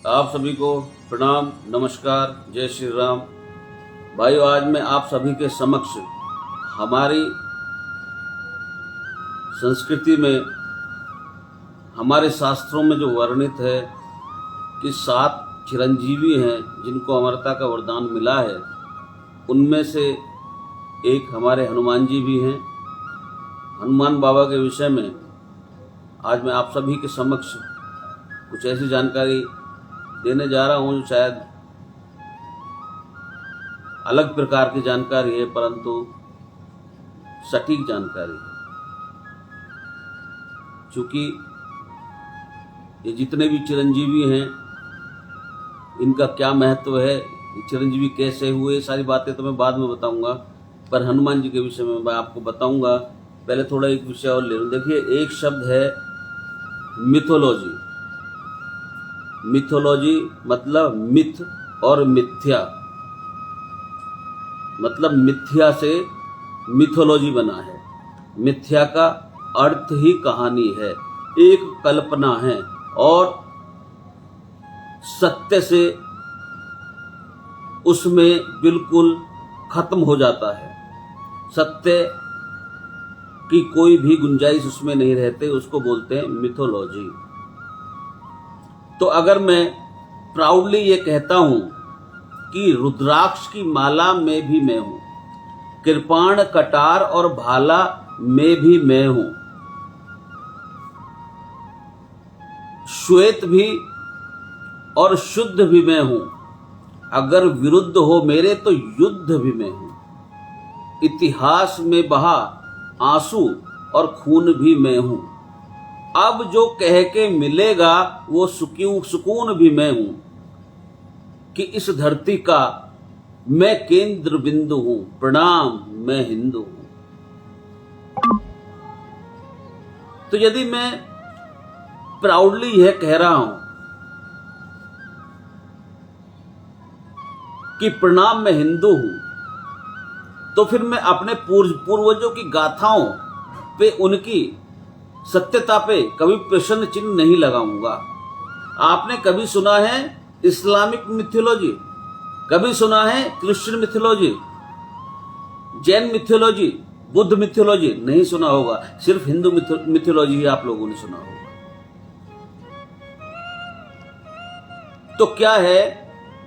आप सभी को प्रणाम, नमस्कार, जय श्री राम। भाइयों, आज मैं आप सभी के समक्ष हमारी संस्कृति में, हमारे शास्त्रों में जो वर्णित है कि 7 चिरंजीवी हैं जिनको अमरता का वरदान मिला है, उनमें से एक हमारे हनुमान जी भी हैं। हनुमान बाबा के विषय में आज मैं आप सभी के समक्ष कुछ ऐसी जानकारी देने जा रहा हूँ जो शायद अलग प्रकार की जानकारी है, परंतु सटीक जानकारी है। क्योंकि ये जितने भी चिरंजीवी हैं, इनका क्या महत्व है, चिरंजीवी कैसे हुए, सारी बातें तो मैं बाद में बताऊंगा, पर हनुमान जी के विषय में मैं आपको बताऊंगा। पहले थोड़ा एक विषय और ले लूं। देखिए, एक शब्द है मिथोलॉजी। मिथोलॉजी मतलब मिथ और मिथ्या, मतलब मिथ्या से मिथोलॉजी बना है। मिथ्या का अर्थ ही कहानी है, एक कल्पना है, और सत्य से उसमें बिल्कुल खत्म हो जाता है। सत्य की कोई भी गुंजाइश उसमें नहीं रहते, उसको बोलते हैं मिथोलॉजी। तो अगर मैं प्राउडली ये कहता हूं कि रुद्राक्ष की माला में भी मैं हूं, कृपाण कटार और भाला में भी मैं हूं, श्वेत भी और शुद्ध भी मैं हूं, अगर विरुद्ध हो मेरे तो युद्ध भी मैं हूं, इतिहास में बहा आंसू और खून भी मैं हूं, अब जो कह के मिलेगा वो सुकून भी मैं हूं, कि इस धरती का मैं केंद्र बिंदु हूं, प्रणाम मैं हिंदू हूं। तो यदि मैं प्राउडली यह कह रहा हूं कि प्रणाम मैं हिंदू हूं, तो फिर मैं अपने पूर्वजों की गाथाओं पे, उनकी सत्यता पे कभी प्रश्न चिन्ह नहीं लगाऊंगा। आपने कभी सुना है इस्लामिक मिथोलॉजी? कभी सुना है Christian mythology, Jain mythology, Buddha mythology? नहीं सुना होगा। सिर्फ हिंदू मिथोलॉजी ही आप लोगों ने सुना होगा। तो क्या है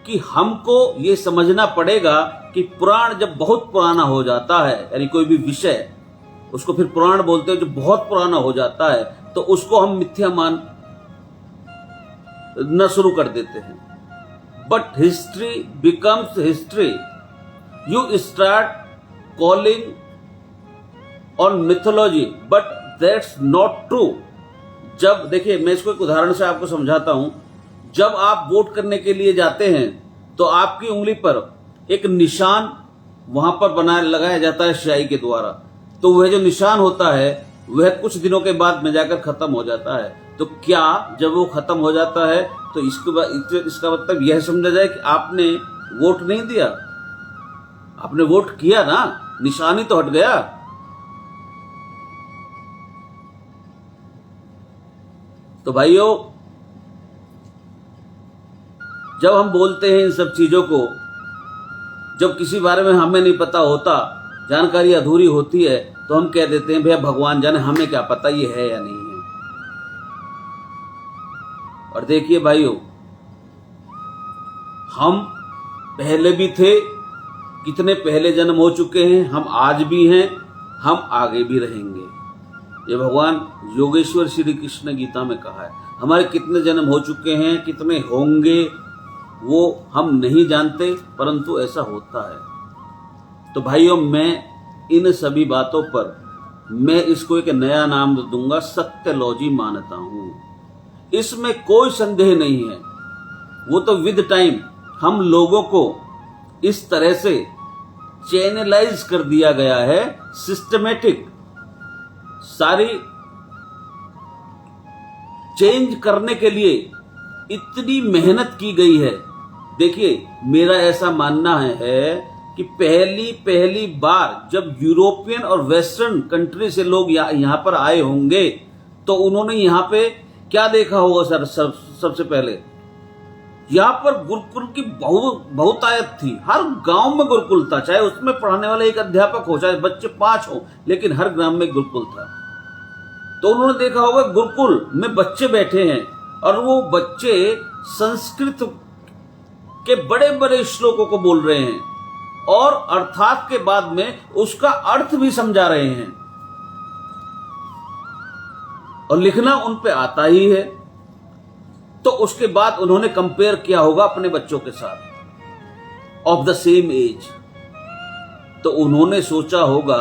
कि हमको ये समझना पड़ेगा कि पुराण जब बहुत पुराना हो जाता है, यानी कोई भी विषय, उसको फिर पुराण बोलते हैं, जो बहुत पुराना हो जाता है, तो उसको हम मिथ्या मान न शुरू कर देते हैं। But history becomes history, you start calling on mythology, but that's not true. जब देखिए, मैं इसको एक उदाहरण से आपको समझाता हूं। जब आप वोट करने के लिए जाते हैं तो आपकी उंगली पर एक निशान वहां पर लगाया जाता है स्याही के द्वारा। तो वह जो निशान होता है वह कुछ दिनों के बाद में जाकर खत्म हो जाता है। तो क्या जब वो खत्म हो जाता है तो इसका मतलब यह समझा जाए कि आपने वोट नहीं दिया? आपने वोट किया ना, निशान ही तो हट गया। तो भाइयों, जब हम बोलते हैं इन सब चीजों को, जब किसी बारे में हमें नहीं पता होता, जानकारी अधूरी होती है, तो हम कह देते हैं भैया भगवान जाने, हमें क्या पता ये है या नहीं है। और देखिए भाइयों, हम पहले भी थे, कितने पहले जन्म हो चुके हैं, हम आज भी हैं, हम आगे भी रहेंगे। ये भगवान योगेश्वर श्री कृष्ण गीता में कहा है। हमारे कितने जन्म हो चुके हैं, कितने होंगे, वो हम नहीं जानते, परंतु ऐसा होता है। तो भाइयों, मैं इन सभी बातों पर मैं इसको एक नया नाम दूंगा, सत्यलॉजी मानता हूं। इसमें कोई संदेह नहीं है। वो तो विद टाइम हम लोगों को इस तरह से चैनलाइज कर दिया गया है, सिस्टमेटिक सारी चेंज करने के लिए इतनी मेहनत की गई है। देखिए, मेरा ऐसा मानना है कि पहली बार जब यूरोपियन और वेस्टर्न कंट्री से लोग यहां पर आए होंगे, तो उन्होंने यहां पे क्या देखा होगा? सबसे पहले यहाँ पर गुरुकुल की बहुतायत थी। हर गांव में गुरुकुल था, चाहे उसमें पढ़ाने वाला एक अध्यापक हो, चाहे बच्चे 5 हो, लेकिन हर ग्राम में गुरुकुल था। तो उन्होंने देखा होगा गुरुकुल में बच्चे बैठे हैं और वो बच्चे संस्कृत के बड़े बड़े श्लोकों को बोल रहे हैं और अर्थात के बाद में उसका अर्थ भी समझा रहे हैं, और लिखना उन पे आता ही है। तो उसके बाद उन्होंने कंपेयर किया होगा अपने बच्चों के साथ ऑफ द सेम एज। तो उन्होंने सोचा होगा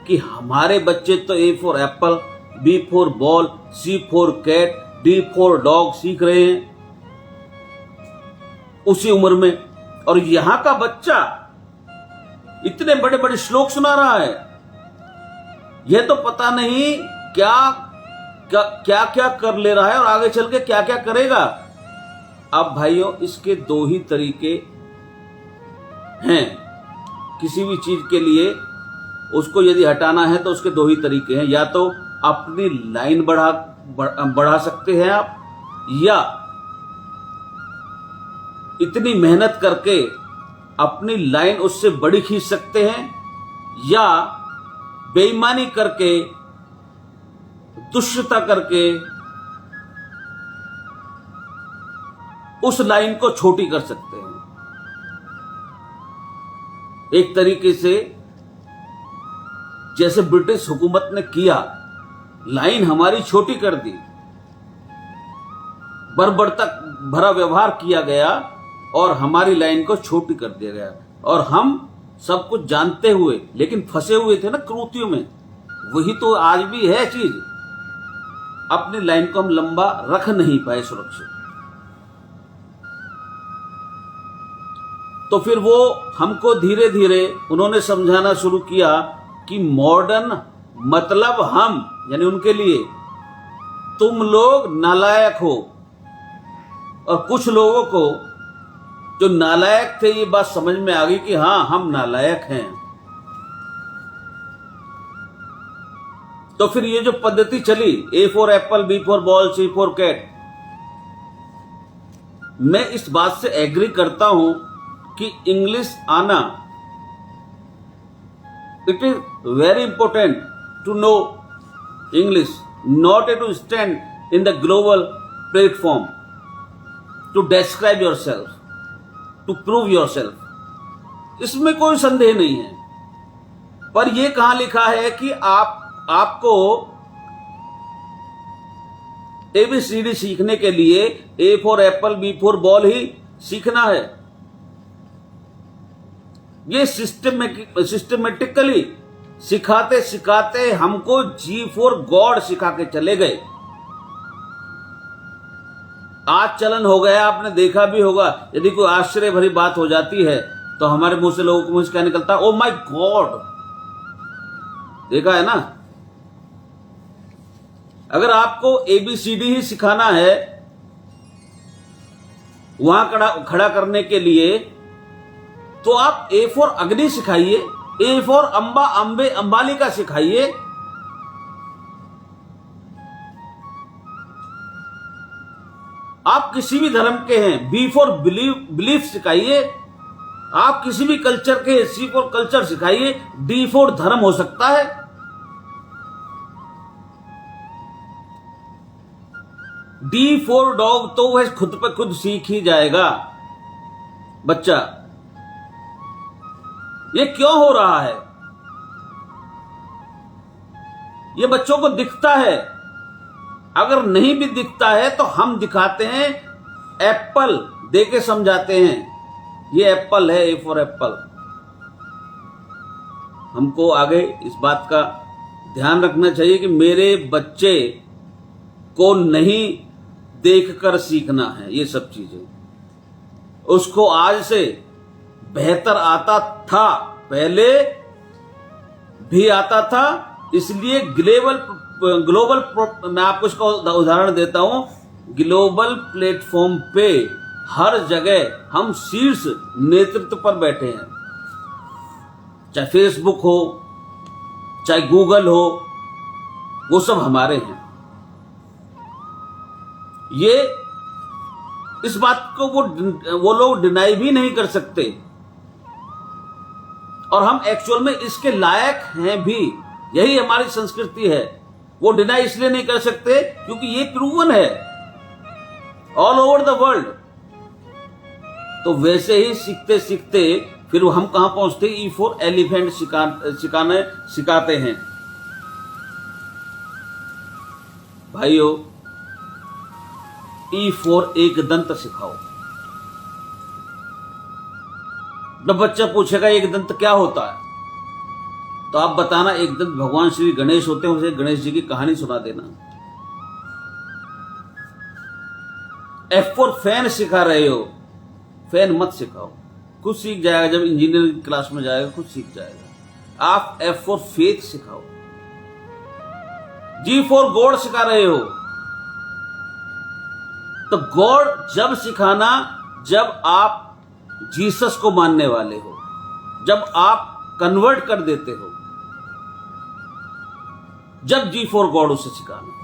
कि हमारे बच्चे तो A for apple, B for ball, C for cat, D for dog सीख रहे हैं उसी उम्र में, और यहां का बच्चा इतने बड़े बड़े श्लोक सुना रहा है। यह तो पता नहीं क्या क्या क्या कर ले रहा है और आगे चल के क्या क्या करेगा। अब भाइयों, इसके 2 ही तरीके हैं। किसी भी चीज के लिए उसको यदि हटाना है तो उसके 2 ही तरीके हैं। या तो अपनी लाइन बढ़ा सकते हैं आप, या इतनी मेहनत करके अपनी लाइन उससे बड़ी खींच सकते हैं, या बेईमानी करके, दुष्टता करके उस लाइन को छोटी कर सकते हैं। एक तरीके से जैसे ब्रिटिश हुकूमत ने किया, लाइन हमारी छोटी कर दी, बर्बरता भरा व्यवहार किया गया और हमारी लाइन को छोटी कर दिया गया, और हम सब कुछ जानते हुए लेकिन फंसे हुए थे ना क्रूतियों में। वही तो आज भी है चीज, अपनी लाइन को हम लंबा रख नहीं पाए सुरक्षित। तो फिर वो हमको धीरे धीरे उन्होंने समझाना शुरू किया कि मॉडर्न मतलब हम, यानी उनके लिए तुम लोग नालायक हो। और कुछ लोगों को जो नालायक थे ये बात समझ में आ गई कि हां, हम नालायक हैं। तो फिर ये जो पद्धति चली, A for apple, B for ball, C for cat, मैं इस बात से एग्री करता हूं कि इंग्लिश आना, it is very important to know English, not to stand in the global platform to describe yourself, to prove yourself. इसमें कोई संदेह नहीं है। पर यह कहां लिखा है कि आपको एबीसीडी सीखने के लिए A for apple, B for ball ही सीखना है। ये सिस्टमेटिकली सिखाते सिखाते हमको जी फॉर गॉड सिखा के चले गए। आज चलन हो गया, आपने देखा भी होगा, यदि कोई आश्चर्य भरी बात हो जाती है तो हमारे मुंह से लोगों के मुंह से क्या निकलता है? Oh my God. देखा है ना? अगर आपको एबीसीडी ही सिखाना है वहां खड़ा करने के लिए, तो आप ए फॉर अग्नि सिखाइए, ए फॉर अंबा, अंबे, अंबालिका सिखाइए। आप किसी भी धर्म के हैं, बी फॉर बिलीफ सिखाइए। आप किसी भी कल्चर के, सी फॉर कल्चर सिखाइए। डी फॉर धर्म हो सकता है। डी फॉर डॉग तो वह खुद पे खुद सीख ही जाएगा बच्चा। ये क्यों हो रहा है? ये बच्चों को दिखता है। अगर नहीं भी दिखता है तो हम दिखाते हैं, एप्पल दे के समझाते हैं, ये एप्पल है, ए फॉर एप्पल। हमको आगे इस बात का ध्यान रखना चाहिए कि मेरे बच्चे को नहीं देखकर सीखना है ये सब चीजें। उसको आज से बेहतर आता था, पहले भी आता था, इसलिए ग्लोबल मैं आपको इसका उदाहरण देता हूं। ग्लोबल प्लेटफॉर्म पे हर जगह हम शीर्ष नेतृत्व पर बैठे हैं, चाहे फेसबुक हो, चाहे गूगल हो, वो सब हमारे हैं। ये इस बात को वो लोग डिनाई भी नहीं कर सकते, और हम एक्चुअल में इसके लायक हैं भी। यही हमारी संस्कृति है। वो डिनाई इसलिए नहीं कर सकते क्योंकि ये प्रूवन है ऑल ओवर द वर्ल्ड। तो वैसे ही सीखते सीखते फिर हम कहां पहुंचते, ई फॉर एलिफेंट सिखाते हैं। भाइयों, ई फॉर एक दंत सिखाओ। जब बच्चा पूछेगा एक दंत क्या होता है, तो आप बताना एक दंत भगवान श्री गणेश होते हैं, उसे गणेश जी की कहानी सुना देना। एफ फॉर फैन सिखा रहे हो, फैन मत सिखाओ, खुद सीख जाएगा। जब इंजीनियरिंग क्लास में जाएगा खुद सीख जाएगा। आप एफ फॉर फेथ सिखाओ। जी फॉर गॉड सिखा रहे हो, तो गॉड जब सिखाना जब आप जीसस को मानने वाले हो, जब आप कन्वर्ट कर देते हो, जब जी फॉर गॉड उसे सिखाना।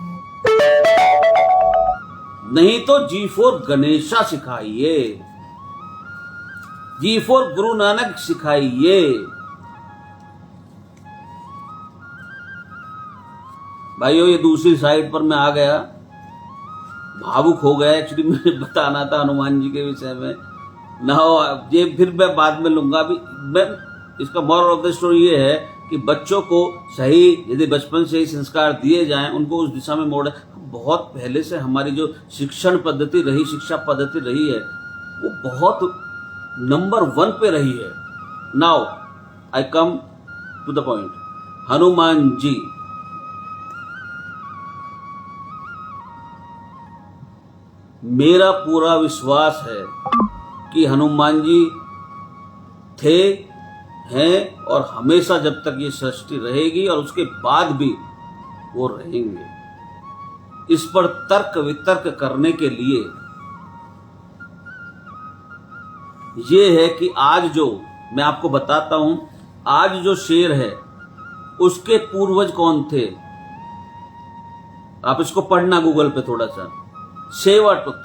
नहीं तो जी फॉर गणेशा सिखाइए, जी फॉर गुरु नानक सिखाइए। भाइयों, ये दूसरी साइड पर मैं आ गया, भावुक हो गया। एक्चुअली मुझे बताना था हनुमान जी के विषय में ना हो, ये फिर मैं बाद में लूंगा। अभी मैं इसका मोरल ऑफ द स्टोरी ये है कि बच्चों को सही यदि बचपन से ही संस्कार दिए जाएं, उनको उस दिशा में मोड़। बहुत पहले से हमारी जो शिक्षण पद्धति रही, शिक्षा पद्धति रही है, वो बहुत नंबर 1 पे रही है। Now I come to the point. Hanuman ji, मेरा पूरा विश्वास है कि हनुमान जी थे, हैं और हमेशा जब तक ये सृष्टि रहेगी और उसके बाद भी वो रहेंगे। इस पर तर्क वितर्क करने के लिए ये है कि आज जो मैं आपको बताता हूं, आज जो शेर है उसके पूर्वज कौन थे। आप इसको पढ़ना गूगल पे थोड़ा सा। सेवाटूथ,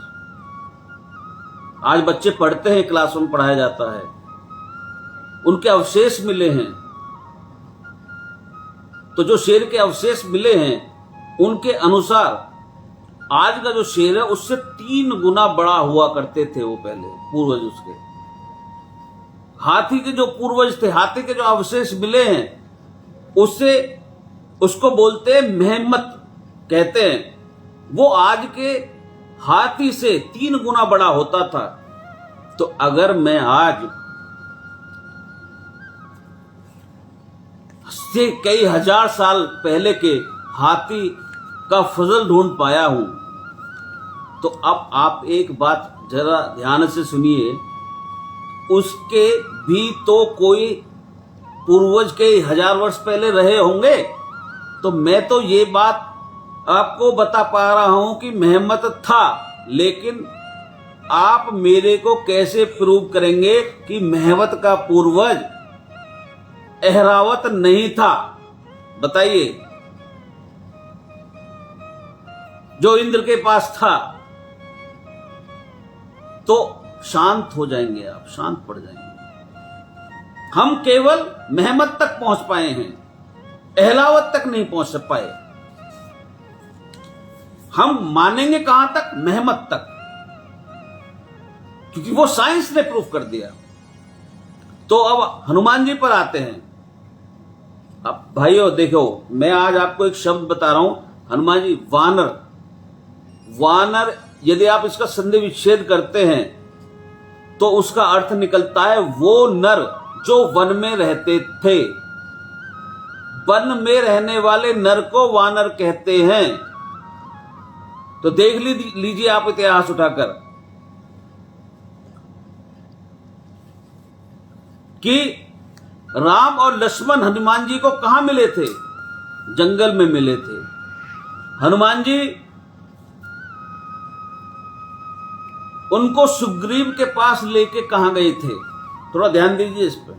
आज बच्चे पढ़ते हैं, क्लासों में पढ़ाया जाता है, उनके अवशेष मिले हैं। तो जो शेर के अवशेष मिले हैं उनके अनुसार आज का जो शेर है उससे 3 गुना बड़ा हुआ करते थे वो पहले पूर्वज उसके। हाथी के जो पूर्वज थे, हाथी के जो अवशेष मिले हैं उससे, उसको बोलते हैं मेहमत कहते हैं। वो आज के हाथी से 3 गुना बड़ा होता था। तो अगर मैं आज से कई हजार साल पहले के हाथी का फजल ढूंढ पाया हूं, तो अब आप एक बात जरा ध्यान से सुनिए। उसके भी तो कोई पूर्वज के 1000 वर्ष पहले रहे होंगे। तो मैं तो ये बात आपको बता पा रहा हूं कि मेहमत था, लेकिन आप मेरे को कैसे प्रूव करेंगे कि मेहमत का पूर्वज एहरावत नहीं था? बताइए, जो इंद्र के पास था। तो शांत हो जाएंगे आप, शांत पड़ जाएंगे। हम केवल मेहमत तक पहुंच पाए हैं, एहलावत तक नहीं पहुंच पाए। हम मानेंगे कहां तक? मेहमत तक, क्योंकि वो साइंस ने प्रूफ कर दिया। तो अब हनुमान जी पर आते हैं। अब भाइयों देखो, मैं आज आपको एक शब्द बता रहा हूं, हनुमान जी वानर। वानर यदि आप इसका संधि विच्छेद करते हैं तो उसका अर्थ निकलता है वो नर जो वन में रहते थे। वन में रहने वाले नर को वानर कहते हैं। तो देख लीजिए आप इतिहास उठाकर कि राम और लक्ष्मण हनुमान जी को कहां मिले थे? जंगल में मिले थे। हनुमान जी उनको सुग्रीव के पास लेके कहां गए थे? थोड़ा ध्यान दीजिए इस पर।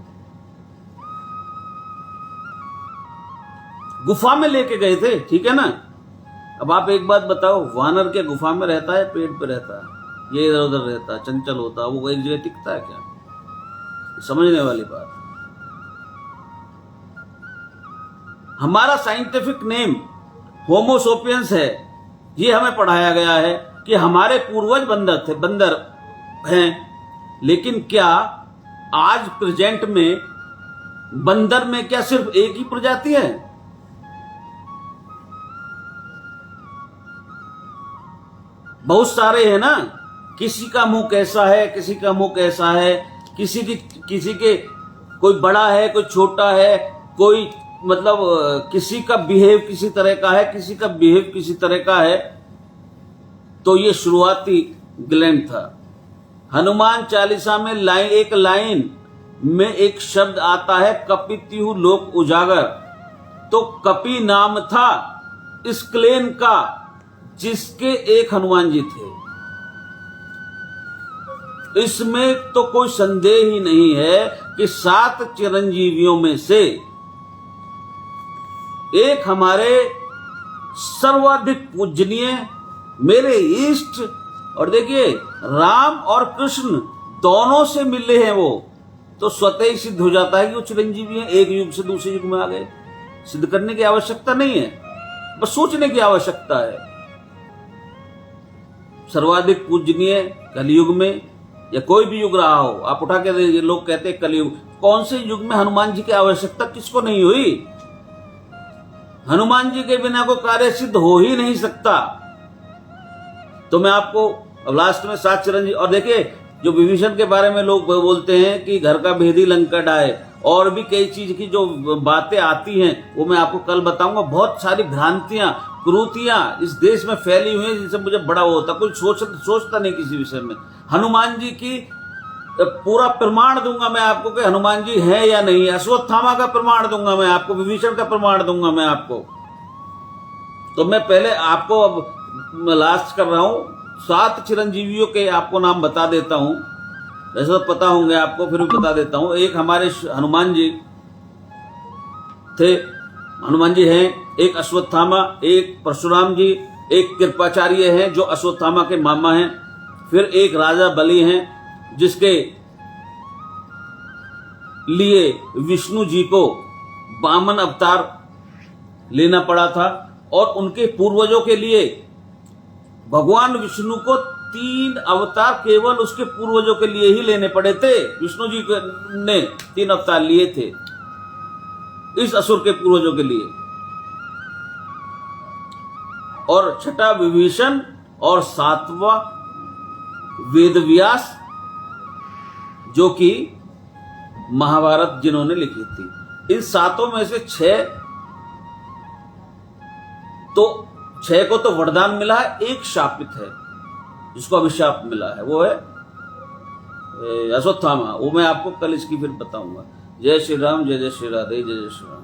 गुफा में लेके गए थे, ठीक है ना। अब आप एक बात बताओ, वानर के गुफा में रहता है, पेड़ पे रहता है? ये इधर उधर रहता, चंचल होता, वो एक जगह टिकता है क्या? समझने वाली बात है। हमारा साइंटिफिक नेम होमो सोपियंस है। ये हमें पढ़ाया गया है कि हमारे पूर्वज बंदर हैं, लेकिन क्या आज प्रेजेंट में बंदर में क्या सिर्फ एक ही प्रजाति है? बहुत सारे हैं ना। किसी का मुंह कैसा है, किसी का मुंह कैसा है, किसी के कोई बड़ा है, कोई छोटा है, कोई मतलब किसी का बिहेव किसी तरह का है, किसी का बिहेव किसी तरह का है। तो ये शुरुआती ग्लैंड था। हनुमान चालीसा में एक लाइन में एक शब्द आता है, कपित्यु लोक उजागर। तो कपि नाम था इस क्लेन का, जिसके एक हनुमान जी थे। इसमें तो कोई संदेह ही नहीं है कि 7 चिरंजीवियों में से एक हमारे सर्वाधिक पूजनीय, मेरे इष्ट, और देखिए राम और कृष्ण दोनों से मिले हैं वो, तो स्वतः ही सिद्ध हो जाता है कि वो चिरंजीवी हैं, एक युग से दूसरे युग में आ गए। सिद्ध करने की आवश्यकता नहीं है, बस सोचने की आवश्यकता है। सर्वाधिक पूजनीय कलयुग में, या कोई भी युग रहा हो, आप उठा के देखिए, लोग कहते हैं कलयुग, कौन से युग में हनुमान जी की आवश्यकता किसको नहीं हुई? हनुमान जी के बिना कोई कार्य सिद्ध हो ही नहीं सकता। तो मैं आपको अब लास्ट में 7 चिरंजीवी, और देखिए जो विभीषण के बारे में लोग बोलते हैं कि घर का भेदी लंका डाहे, और भी कई चीज की जो बातें आती हैं वो मैं आपको कल बताऊंगा। बहुत सारी भ्रांतियां, कुरीतियां इस देश में फैली हुई हैं, जिनसे मुझे बड़ा वो होता, कोई सोचता नहीं किसी विषय में। हनुमान जी की पूरा प्रमाण दूंगा मैं आपको कि हनुमान जी है या नहीं। अश्वत्थामा का प्रमाण दूंगा मैं आपको, विभीषण का प्रमाण दूंगा मैं आपको। तो मैं पहले आपको अब लास्ट कर रहा हूं, 7 चिरंजीवियों के आपको नाम बता देता हूं, वैसे तो पता होंगे आपको, फिर भी बता देता हूं। एक हमारे हनुमान जी थे, हनुमान जी हैं, एक अश्वत्थामा, एक परशुराम जी, एक कृपाचार्य हैं जो अश्वत्थामा के मामा हैं, फिर एक राजा बलि हैं जिसके लिए विष्णु जी को वामन अवतार लेना पड़ा था, और उनके पूर्वजों के लिए भगवान विष्णु को 3 अवतार केवल उसके पूर्वजों के लिए ही लेने पड़े थे। विष्णु जी ने 3 अवतार लिए थे इस असुर के पूर्वजों के लिए, और छठा विभीषण, और 7वां वेदव्यास, जो कि महाभारत जिन्होंने लिखी थी। इन 7 में से 6 को तो वरदान मिला है, एक शापित है जिसको अभिशाप मिला है, वो है अश्वत्थामा। वो मैं आपको कल इसकी फिर बताऊंगा। जय श्री राम, जय जय श्री राधे, जय जय श्री राम।